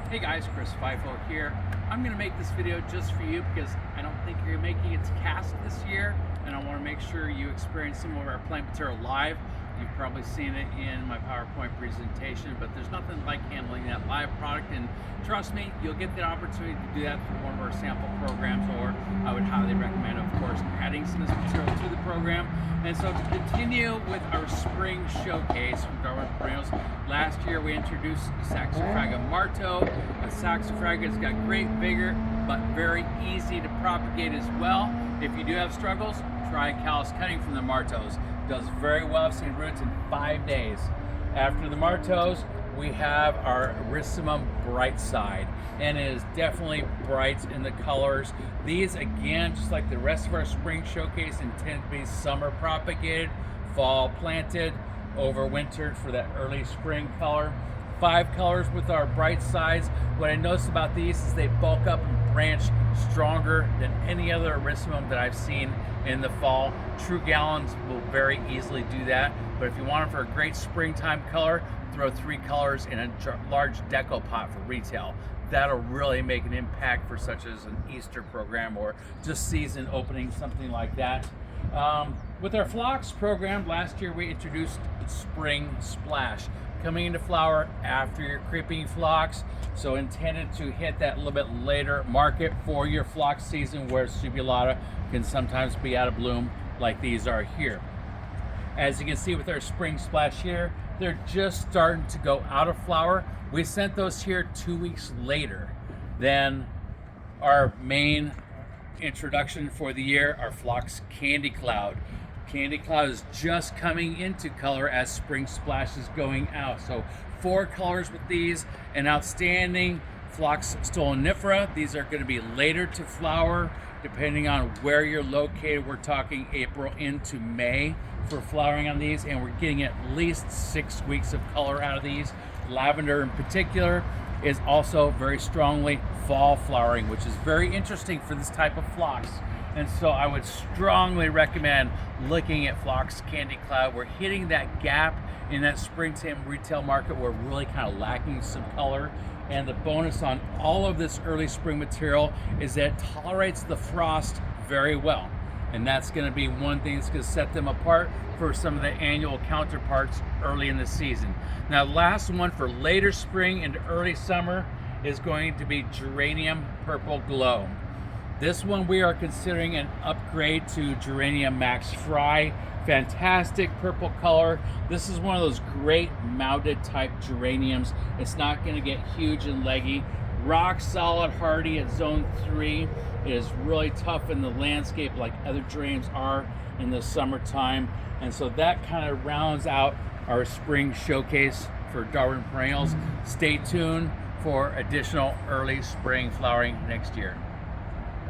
Hey guys, Chris Fifo here. I'm going to make this video just for you because I don't think you're making it to CAST this year, and I want to make sure you experience some of our plant material live. You've probably seen it in my PowerPoint presentation, but there's nothing like handling that live product, and trust me, you'll get the opportunity to do that for one of our sample programs, or I would highly recommend, of course, adding some of this material to the program. And so to continue with our spring showcase from Darwin Perennials, last year we introduced Saxifraga Marto. Saxifraga has got great vigor, but very easy to propagate as well. If you do have struggles, try callus cutting from the Martos. Does very well. I've seen roots in 5 days. After the Martos, we have our Erysimum Bright Side, and it is definitely bright in the colors. These, again, just like the rest of our spring showcase, intend to be summer propagated, fall planted, overwintered for that early spring color. 5 colors with our bright sides. What I noticed about these is they bulk up and branch stronger than any other Erysimum that I've seen in the fall. True gallons will very easily do that, but if you want them for a great springtime color, throw 3 colors in a large deco pot for retail. That'll really make an impact for such as an Easter program or just season opening, something like that. With our Phlox program, last year we introduced Spring Splash, coming into flower after your creeping phlox, so intended to hit that a little bit later market for your phlox season, where subulata can sometimes be out of bloom like these are here. As you can see with our Spring Splash here, they're just starting to go out of flower. We sent those here 2 weeks later than our main introduction for the year, our Phlox Candy Cloud. Candy Cloud is just coming into color as Spring Splash is going out. So 4 colors with these, an outstanding Phlox stolonifera. These are going to be later to flower depending on where you're located. We're talking April into May for flowering on these, and we're getting at least 6 weeks of color out of these. Lavender in particular is also very strongly fall flowering, which is very interesting for this type of phlox. And so I would strongly recommend looking at Phlox Candy Cloud. We're hitting that gap in that springtime retail market. We're really kind of lacking some color. And the bonus on all of this early spring material is that it tolerates the frost very well. And that's going to be one thing that's going to set them apart for some of the annual counterparts early in the season. Now, last one for later spring into early summer is going to be Geranium Purple Glow. This one we are considering an upgrade to Geranium Max Fry. Fantastic purple color. This is one of those great mounted type geraniums. It's not going to get huge and leggy. Rock solid, hardy at zone 3. It is really tough in the landscape like other geraniums are in the summertime. And so that kind of rounds out our spring showcase for Darwin Perennials. Stay tuned for additional early spring flowering next year.